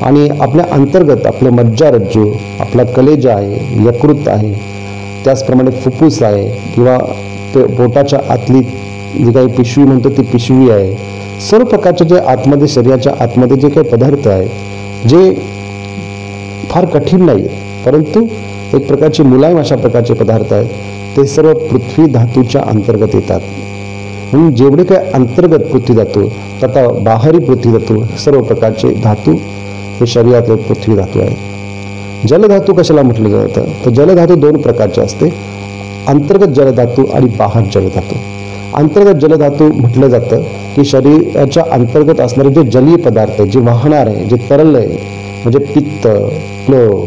आणि आपल्या अंतर्गत आपलं मज्जारज्जू, आपला कलेजा आहे, यकृत आहे, त्याचप्रमाणे फुफ्फुस आहे किंवा पोटाच्या आतली जी काही पिशवी म्हणतो ती पिशवी आहे. सर्व प्रकारचे जे आतमध्ये शरीराच्या आतमध्ये जे काही पदार्थ आहे जे फार कठीण नाही परंतु एक प्रकारचे मुलायम अशा प्रकारचे पदार्थ आहेत ते सर्व पृथ्वी धातूच्या अंतर्गत येतात. म्हणून जेवढे काही अंतर्गत पृथ्वी धातू तथा बाहेरी पृथ्वी धातू सर्व प्रकारचे धातू हे शरीरातले पृथ्वी धातू आहे. जलधातू कशाला म्हटलं जातं तर जलधातू दोन प्रकारचे असते, अंतर्गत जलधातू आणि बाह्य जलधातू. अंतर्गत जलधातू म्हटलं जातं की शरीराच्या अंतर्गत असणारे जे जलीय पदार्थ आहे, जे वाहणार आहे, जे तरल आहे, म्हणजे पित्त, प्लव,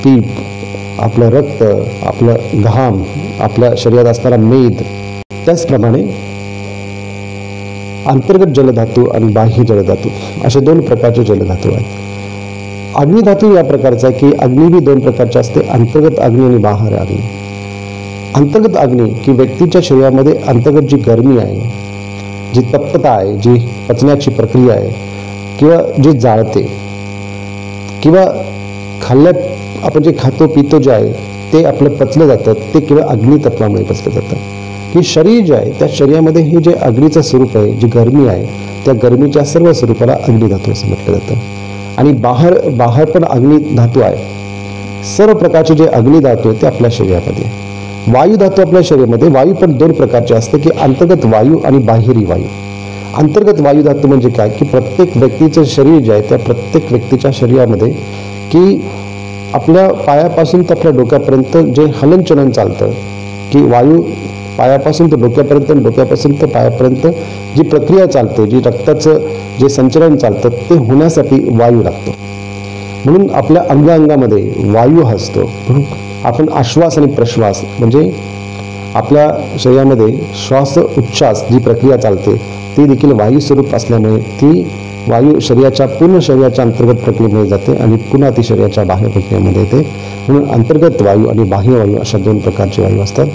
पीप, आपलं रक्त, आपलं घाम, आपल्या शरीरात असणारा मेद. त्याचप्रमाणे अंतर्गत जलधातू आणि बाह्य जलधातू असे दोन प्रकारचे जलधातू आहेत. अग्निधातू या प्रकारचा आहे की अग्नी बी दोन प्रकारचे असते, अंतर्गत अग्नी आणि बाह्य अग्नी. अंतर्गत अग्नी की व्यक्तीच्या शरीरामध्ये अंतर्गत जी गरमी आहे, जी तप्तता आहे, जी पचण्याची प्रक्रिया आहे किंवा जे जाळते किंवा खाल्ल्यात आपण जे खातो पितो जे आहे ते आपलं पचलं जातं ते किंवा अग्नितत्वामुळे पचलं जातं. की शरीर जे आहे त्या शरीरामध्ये हे जे अग्नीचं स्वरूप आहे, जी गरमी आहे त्या गरमीच्या सर्व स्वरूपाला अग्निधातू असं म्हटलं जातं. आणि बाहेर पण अग्निधातू आहे. सर्व प्रकारचे जे अग्निधातू आहे ते आपल्या शरीरामध्ये. वायुधातू आपल्या शरीरामध्ये वायू पण दोन प्रकारचे असते की अंतर्गत वायू आणि बाहेरी वायू. अंतर्गत वायुधातू म्हणजे काय की प्रत्येक व्यक्तीचं शरीर जे आहे त्या प्रत्येक व्यक्तीच्या शरीरामध्ये की आपल्या पायापासून तर आपल्या डोक्यापर्यंत जे हलनचलन चालतं की वायू पायापासून तर डोक्यापर्यंत, डोक्यापासून तर पायापर्यंत जी प्रक्रिया चालते, जी रक्ताचं जे संचलन चालतं ते होण्यासाठी वायू लागतो. म्हणून आपल्या अंगामध्ये वायू हा असतो. म्हणून आपण आश्वास आणि प्रश्वास म्हणजे आपल्या शरीरामध्ये श्वास उच्छ्वास जी प्रक्रिया चालते ती देखील वायू स्वरूप असल्यामुळे ती वायू शरीराच्या पूर्ण शरीराच्या अंतर्गत प्रक्रियेमध्ये जाते आणि पुन्हा ती शरीराच्या बाह्य प्रक्रियेमध्ये येते. म्हणून अंतर्गत वायू आणि बाह्य वायू अशा दोन प्रकारचे वायू असतात.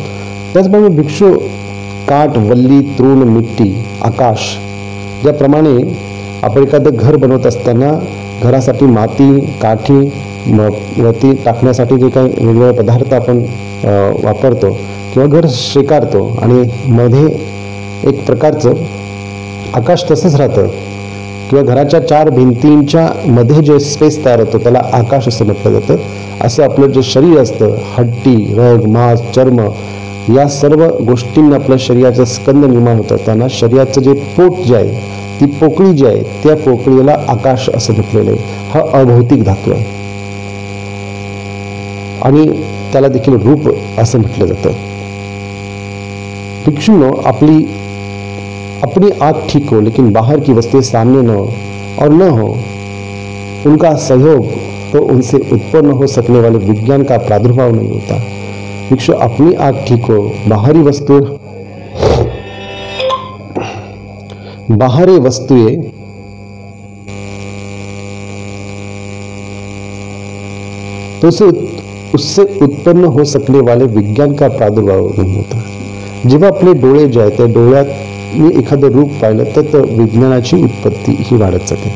त्याचप्रमाणे भिक्षू काठ, वल्ली, तृण, मिट्टी, आकाश ज्याप्रमाणे आपण एखादं घर बनवत असताना घरासाठी माती, काठी, वरती टाकण्यासाठी जे काही वेगवेगळे पदार्थ आपण वापरतो किंवा घर शेकारतो आणि मध्ये एक प्रकारचं आकाश तसंच राहतं किंवा घराच्या चार भिंतींच्या मध्ये जे स्पेस तयार होतो त्याला आकाश असं म्हटलं जातं. असं आपलं जे शरीर असतं, हड्डी, रग, मांस, चर्म या सर्व गोष्टींना आपल्या शरीराचं स्कंद निर्माण होतं. त्यांना शरीराचं जे पोट जे आहे, ती पोकळी जी आहे त्या पोकळीला आकाश असं म्हटलेलं आहे. हा अभौतिक धातू आहे आणि त्याला देखील रूप असं म्हटलं जातं. भिक्षुओं अपनी आँख ठीक हो लेकिन बाहर की वस्तुएं सामने न हो और न हो उनका सहयोग तो उनसे उत्पन्न हो सकने वाले विज्ञान का प्रादुर्भाव नहीं होता. भिक्षु अपनी आँख ठीक हो, बाहरी वस्तुएं तो उससे उत्पन्न हो सकने वाले विज्ञान का प्रादुर्भाव नहीं होता. जेव्हा आपले डोळे जे आहेत त्या डोळ्यात एखादं रूप पाहिलं तर विज्ञानाची उत्पत्ती ही वाढत जाते.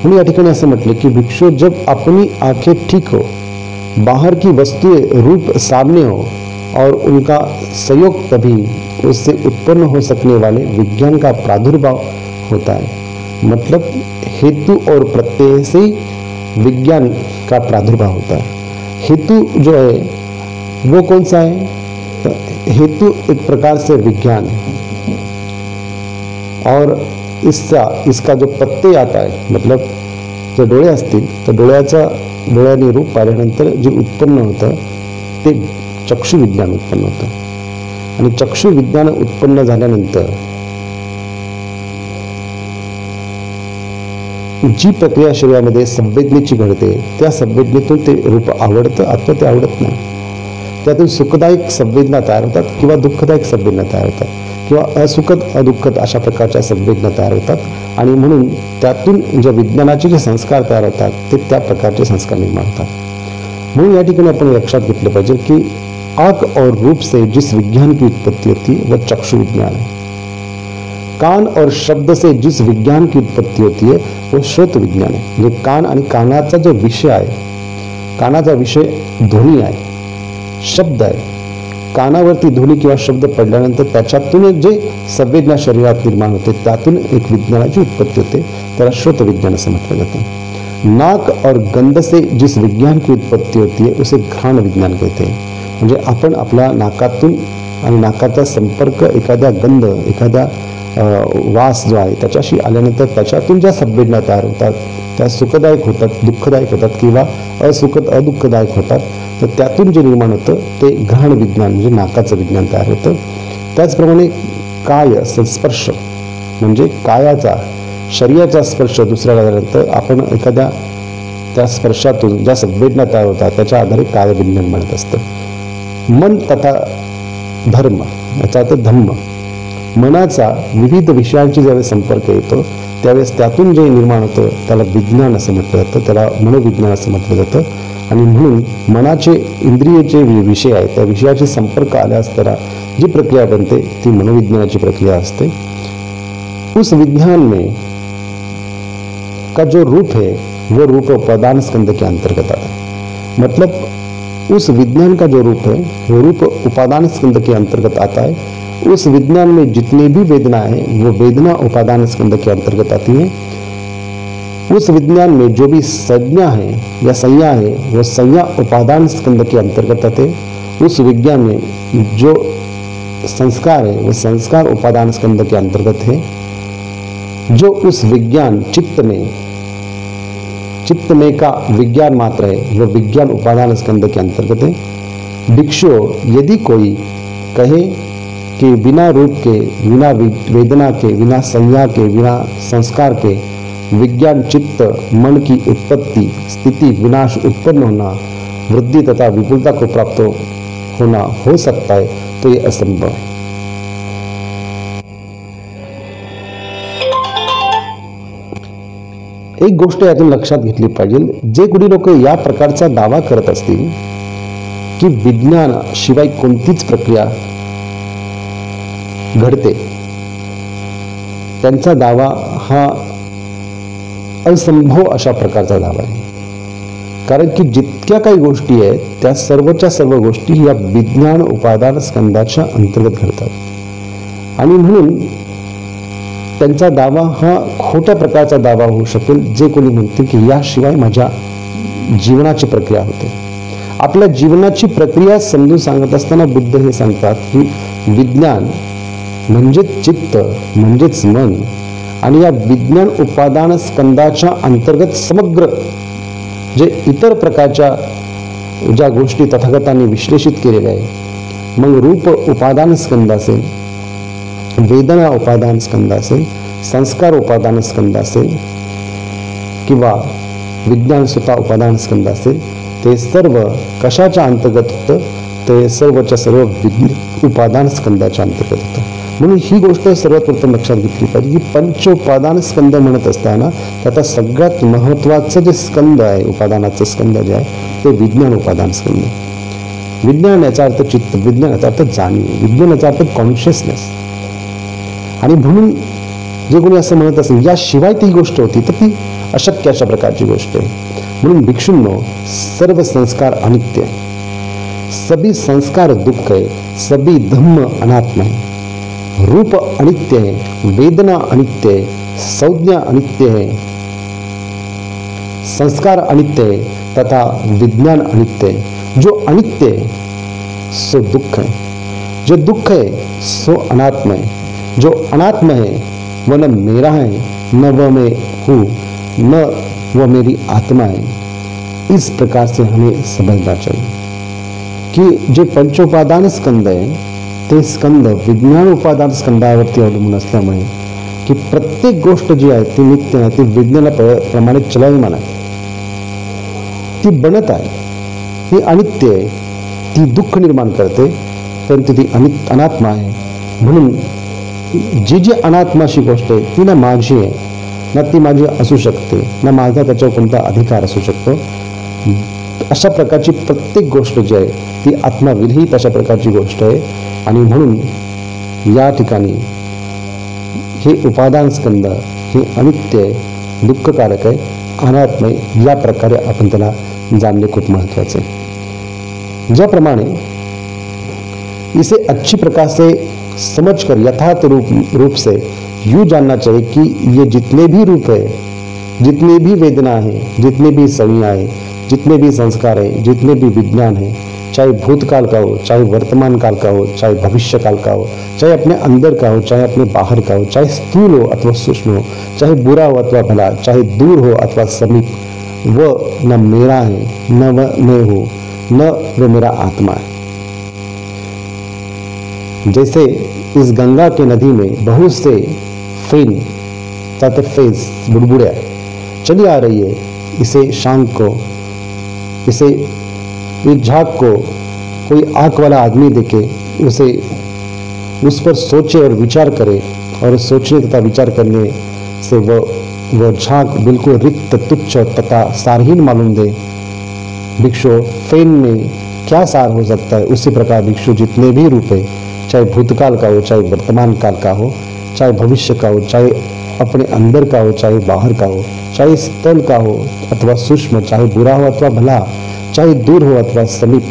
म्हणून या ठिकाणी असं म्हटलं की भिक्षु जब अपनी आंखें ठीक हो, बाहर की वस्तुएं रूप सामने हो और उनका संयोग तभी उससे उत्पन्न हो सकने वाले विज्ञान का प्रादुर्भाव होता है. मतलब हेतु और प्रत्यय से विज्ञान का प्रादुर्भाव होता है. हेतु जो है वो कौन सा है? तो हेतु एक प्रकार से विज्ञान है और इसका जो प्रत्यय आता है मतलब जो डोळे असतील तर डोळ्याने रूप पाहिल्यानंतर जे उत्पन्न होतं ते चक्षु विज्ञान उत्पन्न होतं आणि चक्षु विज्ञान उत्पन्न झाल्यानंतर जी प्रक्रिया शरीरामध्ये संवेदनेची घडते त्या संवेदनेतून ते रूप आवडतं अथवा ते आवडत नाही. त्यातून सुखदायक संवेदना तयार होतात किंवा दुःखदायक संवेदना तयार होतात किंवा असुखद अदुःखद अशा प्रकारच्या संवेदना तयार होतात आणि म्हणून त्यातून ज्या विज्ञानाचे जे संस्कार तयार होतात ते त्या प्रकारचे संस्कार निर्माण होतात. म्हणून या ठिकाणी आपण लक्षात घेतलं पाहिजे की आंख और रूप से जिस विज्ञान की उत्पत्ति होती है वह चक्षु विज्ञान है। कान और शब्द से जिस विज्ञान की उत्पत्ति होती है वो श्रोत विज्ञान है। म्हणजे कान आणि कानाचा जो विषय आहे, कानाचा विषय ध्वनी आहे, शब्द आहे। कानावरती ध्वनी किंवा शब्द पडल्यानंतर त्याच्यातून जे संवेदना शरीरात निर्माण होते त्यातून एक विज्ञानाची उत्पत्ति होते, त्याला श्रोत विज्ञान असं म्हटलं जातं। नाक और गंध से जिस विज्ञान की उत्पत्ति होती है उसे घ्राण विज्ञान कहते हैं। म्हणजे आपण आपल्या नाकातून आणि नाकाचा संपर्क एखाद्या गंध, एखाद्या वास जो आहे त्याच्याशी आल्यानंतर त्याच्यातून ज्या संवेदना तयार होतात त्या सुखदायक होतात, दुःखदायक होतात किंवा अदुःखदायक होतात, तर त्यातून जे निर्माण होतं ते घ्राण विज्ञान म्हणजे नाकाचं विज्ञान तयार होतं। त्याचप्रमाणे काय संस्पर्श म्हणजे कायाचा, शरीराचा स्पर्श दुसऱ्याला झाल्यानंतर आपण एखाद्या त्या स्पर्शातून ज्या संवेदना तयार होतात त्याच्या आधारे काय विज्ञान म्हणत असतं। मन तथा धर्म याचा अर्थ धम्म, मनाचा विविध विषयांशी ज्यावेळेस संपर्क येतो त्यावेळेस त्यातून जे निर्माण होतं त्याला विज्ञान असं म्हटलं जातं, त्याला मनोविज्ञान असं म्हटलं जातं। आणि म्हणून मनाचे इंद्रियचे विषय आहेत त्या विषयाचे संपर्क आल्यास त्याला जी प्रक्रिया बनते ती मनोविज्ञानाची प्रक्रिया असते। उस विज्ञान में का जो रूप है वो रूप उपादान स्कंद के अंतर्गत आता है। मतलब उस विज्ञान का जो रूप है वो रूप उपादान स्कंद के अंतर्गत आता है। उस विज्ञान में जितनी भी वेदना है वो वेदना उपादान स्कंद के अंतर्गत आती है। उस विज्ञान में जो भी संज्ञा है या संज्ञा है वो संज्ञा उपादान स्कंद के अंतर्गत आते। उस विज्ञान में जो संस्कार है वो संस्कार उपादान स्कंद के अंतर्गत है। जो उस विज्ञान चित्त में का विज्ञान मात्र है वो विज्ञान उपादान स्कंद के अंतर्गत है। भिक्षु यदि कोई कहे कि बिना रूप के, बिना वेदना के, बिना संज्ञा के, बिना संस्कार के विज्ञान चित्त मन की उत्पत्ति, स्थिति, विनाश, उत्पन्न होना, वृद्धि तथा विपुलता को प्राप्त होना हो सकता है तो ये असंभव है। एक गोष्ट यातून लक्षात घेतली पाहिजे, जे कुणी लोक या प्रकारचा दावा करत असतील की विज्ञान शिवाय कोणतीच प्रक्रिया घडते, त्यांचा दावा हा असंभव अशा प्रकारचा दावा आहे। कारण की जितक्या काही गोष्टी आहेत त्या सर्वच्या सर्व गोष्टी या विज्ञान उपादान स्कंदाच्या अंतर्गत घडतात आणि म्हणून त्यांचा दावा हा खोट्या प्रकारचा दावा होऊ शकेल। जे कोणी म्हणते की याशिवाय माझ्या जीवनाची प्रक्रिया होते। आपल्या जीवनाची प्रक्रिया समजून सांगत असताना बुद्ध हे सांगतात की विज्ञान म्हणजेच चित्त म्हणजेच मन आणि या विज्ञान उपादान स्कंदाच्या अंतर्गत समग्र जे इतर प्रकारच्या ज्या गोष्टी तथागतांनी विश्लेषित केलेल्या आहे, मग रूप उपादान स्कंद असेल, वेदना उपादान स्कंद असेल, संस्कार उपादान स्कंद असेल किंवा विज्ञान स्वतः उपादान स्कंद असेल, ते सर्व कशाच्या अंतर्गत होतं, ते सर्वच्या सर्व उपादान स्कंदाच्या अंतर्गत होतं। म्हणून ही गोष्ट सर्वात प्रथम लक्षात घेतली पाहिजे की पंच उपादान स्कंद म्हणत असताना त्याचा सगळ्यात महत्त्वाचं जे स्कंद आहे, उपादानाचं स्कंद जे आहे ते विज्ञान उपादान स्कंद। विज्ञान याचा अर्थ चित्त, विज्ञान याचा अर्थ जाणीव, विज्ञान याचा अर्थ कॉन्शियसनेस। आणि म्हणून जे कोणी असं म्हणत असेल याशिवाय ती गोष्ट होती तर ती अशक्य अशा प्रकारची गोष्ट आहे। म्हणून भिक्षूंनो, सर्व संस्कार अनित्य है, सभी संस्कार दुख है, सभी धम्म अनात्मा है। रूप अनित्य है, वेदना अनित्य है, संज्ञा अनित्य है, संस्कार अनित्य है तथा विज्ञान अनित्य है। जो अनित्य है सो दुख है, जो दुख है सो अनात्मा है, जो अनात्मा है वह न मेरा है न वह मैं हूँ न वह मेरी आत्मा है। इस प्रकार से हमें समझना चाहिए कि जे पंचोपादान स्कंद है ते स्कंद विज्ञान उपादान स्कंदावरती अवलंबून असल्यामुळे की प्रत्येक गोष्ट जी आहे ती नित्य आहे, ती विज्ञानाप्रमाणे चलायमान आहे, ती बनत आहे, ती अनित्य आहे, ती दुःख निर्माण करते, परंतु ती अनात्मा आहे। म्हणून जी जी अनात्माशी गोष्ट आहे ती ना माझी आहे ना ती माझी असू शकते, ना माझा त्याच्यावर कोणता अधिकार असू शकतो। अशा प्रकारची प्रत्येक गोष्ट जी आहे ती आत्माविरहित अशा प्रकारची गोष्ट आहे. आणि म्हणून या ठिकाणी हे उपादान स्कंद हे अनित्य आहे, दुःखकारक आहे, अनात्म आहे. या प्रकारे आपण त्याला जानणे खूप महत्वाचे आहे. ज्याप्रमाणे इसे अच्छी प्रकार से समझकर यथार्थ रूप से यूं जानना चाहिए कि ये जितने भी रूप है, जितने भी वेदना है, जितने भी संज्ञा है, जितने भी संस्कार है, जितने भी विज्ञान है, चाहे भूतकाल का हो, चाहे वर्तमान काल का हो, चाहे भविष्य काल का हो, चाहे अपने अंदर का हो, चाहे अपने बाहर का हो, चाहे स्थूल हो अथवा सूक्ष्म हो, चाहे बुरा हो अथवा भला, चाहे दूर हो अथवा समीप, वह न मेरा है, न वह मैं हूं, न वह मेरा आत्मा है. जैसे इस गंगा के नदी में बहुत से फेन फेस बुड़बुड़िया चली आ रही है, इसे शांत को, इसे इस झाग को कोई आंख वाला आदमी देखे, उसे उस पर सोचे और विचार करे, और सोचने तथा विचार करने से वह झाग बिल्कुल रिक्त, तुच्छ तथा सारहीन मालूम दे. भिक्षु, फेन में क्या सार हो सकता है? उसी प्रकार भिक्षु जितने भी रूप है, चाहे भूतकाल का हो, चाहे वर्तमान काल का हो, चाहे भविष्य का हो, चाहे अपने अंदर का हो, चाहे बाहर का हो, चाहे स्थल का हो अथवा सूक्ष्म, चाहे बुरा हो अथवा भला, चाहे दूर हो अथवा समीप,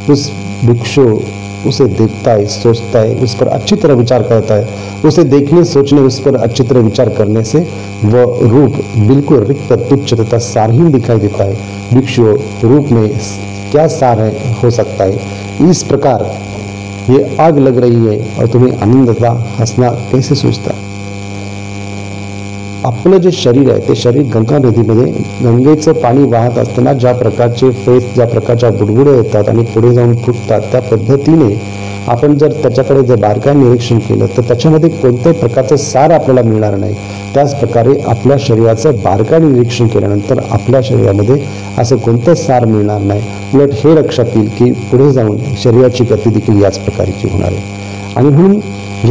उस भिक्षु उसे देखता है, सोचता है, उस पर अच्छी तरह विचार करता है. उसे देखने, सोचने, उस पर अच्छी तरह विचार करने से वह रूप बिल्कुल रिक्त, तुच्छ तथा सारहीन दिखाई देता है. भिक्षु रूप में क्या सार है हो सकता है? इस प्रकार ये आग लग रही है और तुम्हें आनंद तथा हसना कैसे सूझता? आपलं जे शरीर आहे ते शरीर गंगा नदीमध्ये गंगेचं पाणी वाहत असताना ज्या प्रकारचे फेस, ज्या प्रकारच्या बुडबुडे येतात आणि पुढे जाऊन फुटतात, त्या पद्धतीने आपण जर त्याच्याकडे जर बारकाईने निरीक्षण केलं तर त्याच्यामध्ये कोणत्याही प्रकारचं सार आपल्याला मिळणार नाही. त्याच प्रकारे आपल्या शरीराचं बारकाईने निरीक्षण केल्यानंतर आपल्या शरीरामध्ये असं कोणतं सार मिळणार नाही. उलट हे लक्षात येईल की पुढे जाऊन शरीराची गती देखील याच प्रकारची होणार आहे. आणि म्हणून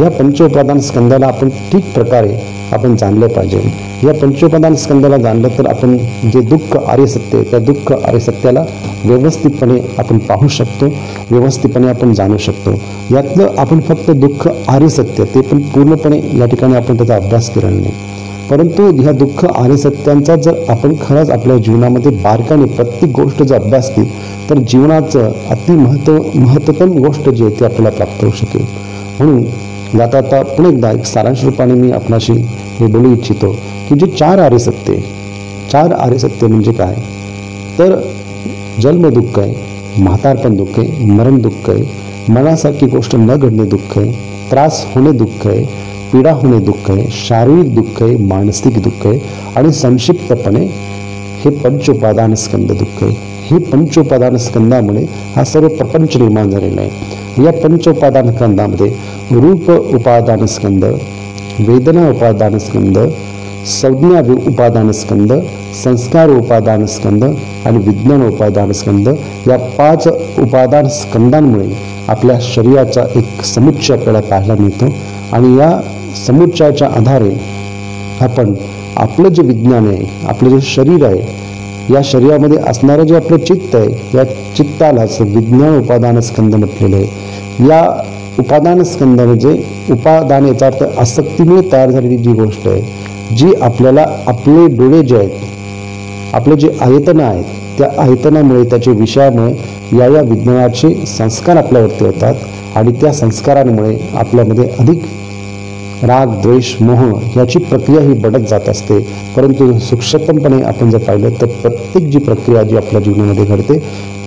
या पंचोपादान स्कंदाला आपण ठीक प्रकारे आपण जाणलं पाहिजे. या पंचोपादान स्कंदाला जाणलं तर आपण जे दुःख आर्य सत्य आहे त्या दुःख आर्य सत्याला व्यवस्थितपणे आपण पाहू शकतो, व्यवस्थितपणे आपण जाणू शकतो. यातलं आपण फक्त दुःख आर्य सत्य ते पण पूर्णपणे या ठिकाणी आपण त्याचा अभ्यास केला नाही, परंतु ह्या दुःख आर्य सत्यांचा जर आपण खरंच आपल्या जीवनामध्ये बारकाईने प्रत्येक गोष्ट जर अभ्यास केली तर जीवनाचं अति महत्त्वतम गोष्ट जी आहे ती आपल्याला प्राप्त होऊ शकेल. म्हणून आता पुन्हा एकदा एक सारांश रूपाने मी आपणाशी हे बोलू इच्छितो की जे चार आर्य सत्य म्हणजे काय? तर जन्म दुःख आहे, म्हातारपण दुःख आहे, मरण दुःख आहे, मनासारखी गोष्ट न घडणे दुःख आहे, त्रास होणे दुःख आहे, पीडा होणे दुःख आहे, शारीरिक दुःख आहे, मानसिक दुःख आहे आणि संक्षिप्तपणे हे पंचोपादान स्कंद दुःख आहे. हे पंचोपादान स्कंदामुळे हा सर्व प्रपंच निर्माण झालेला आहे. या पंचोपादान स्कंदामध्ये रूप उपादान स्कंद, वेदना उपादान स्कंद, संज्ञा उपादान स्कंद, संस्कार उपादान स्कंद आणि विज्ञान उपादान स्कंद या 5 उपादान स्कंदांमुळे आपल्या शरीराचा एक समुच्चय आपल्याला पाहायला मिळतो. आणि या समुच्चयाच्या आधारे आपण आपलं जे विज्ञान आहे, आपलं जे शरीर आहे, या शरीरामध्ये असणारं जे आपलं चित्त आहे, या चित्तालाच विज्ञान उपादान स्कंद म्हटलेलं आहे. या उपादान स्कंद म्हणजे उपादान याचा अर्थ आसक्तीमुळे तयार झालेली जी गोष्ट आहे, जी आपल्याला आपले डोळे जे आहेत, आपले जे आयतन आहेत, त्या आयतनामुळे त्याच्या विषयामुळे या विज्ञानाचे संस्कार आपल्यावरती होतात आणि त्या संस्कारांमुळे आपल्यामध्ये अधिक राग, द्वेष, मोह याची प्रक्रिया ही बढ़त जात असते. परंतु सूक्ष्मपणे आपण जर पाहिलं तर प्रत्येक जी प्रक्रिया जी आपल्या जीवनामध्ये घडते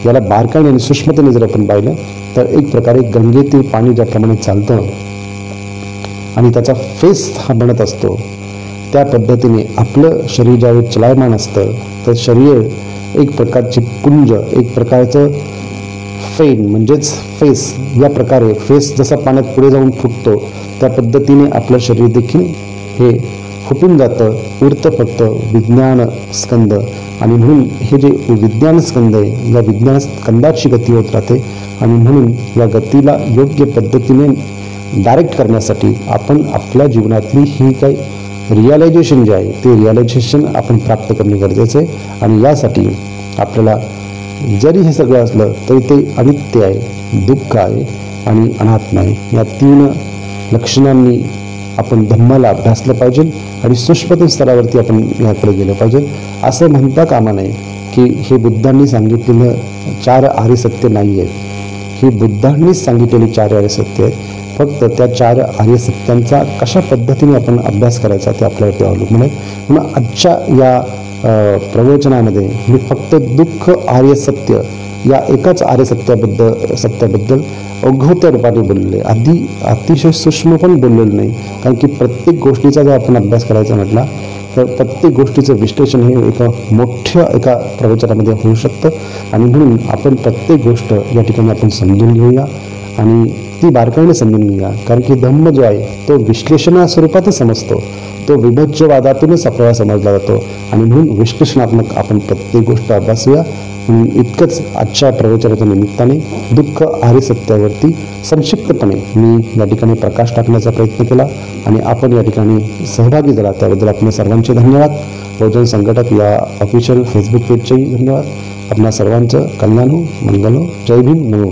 याला बारकाईने आणि सूक्ष्मतेने जर आपण पाहिलं तर एक प्रकारे गंगेतील पाणी ज्याप्रमाणे चालतं आणि त्याचा फेस हा बनत असतो, त्या पद्धतीने आपलं शरीर ज्यावेळी चलायमान असतं तर शरीर एक प्रकारची पुंज, एक प्रकारचं फेन म्हणजेच फेस, या प्रकारे फेस जसा पाण्यात पुढे जाऊन फुटतो त्या पद्धतीने आपलं शरीर देखील हे फुटून जातं, उरतं फक्त विज्ञान स्कंद. आणि म्हणून हे जे विज्ञान स्कंद आहे, या विज्ञान स्कंदाची गती होत राहते. आणि म्हणून या गतीला योग्य पद्धतीने डायरेक्ट करण्यासाठी आपण आपल्या जीवनातली ही काही रिअलायझेशन जे आहे ते रिअलायझेशन आपण प्राप्त करणे गरजेचं आहे. आणि यासाठी आपल्याला जरी हे सगळं असलं तरी ते अनित्य आहे, दुःख आहे आणि अनात्म आहे. या 3 लक्षणांनी आपण धम्माला अभ्यासलं पाहिजे आणि सूक्ष्मतम स्तरावरती आपण याकडे गेलं पाहिजे. असं म्हणता कामा नये की हे बुद्धांनी सांगितलेलं 4 आर्य सत्य नाही आहेत. ही बुद्धांनीच सांगितलेली 4 आर्य सत्य आहेत. फक्त त्या 4 आर्य सत्यांचा कशा पद्धतीने आपण अभ्यास करायचा ते आपल्यावरती अवलंबून आहे. म्हणून आजच्या या प्रवचनामध्ये मी फक्त दुःख आर्य सत्य या एकाच आर्य सत्याबद्दल अवघवत्या रूपाने बोलले, अतिशय सूक्ष्म पण बोललेलं नाही. कारण की प्रत्येक गोष्टीचा जर आपण अभ्यास करायचा म्हटला तर प्रत्येक गोष्टीचं विश्लेषण हे एका प्रवचनामध्ये होऊ शकतं. आणि म्हणून आपण प्रत्येक गोष्ट या ठिकाणी आपण समजून घेऊया आणि ती बारकाईने समजून घेऊया. कारण की धम्म जो आहे तो विश्लेषणा स्वरूपातच समजतो, तो विभज्यवादातूनच आपल्याला समजला जातो. आणि म्हणून विश्लेषणात्मक आपण प्रत्येक गोष्ट अभ्यासूया. इतकंच आजच्या प्रवचनाच्या निमित्ताने दुःख आर्य सत्यावरती संक्षिप्तपणे मी या ठिकाणी प्रकाश टाकण्याचा प्रयत्न केला आणि आपण या ठिकाणी सहभागी झाला त्याबद्दल आपल्या सर्वांचे धन्यवाद. बहुजन संघटक या ऑफिशियल फेसबुक पेजचेही धन्यवाद. आपल्या सर्वांचं कल्याण हो, मंगल हो. जय भीम, नमो.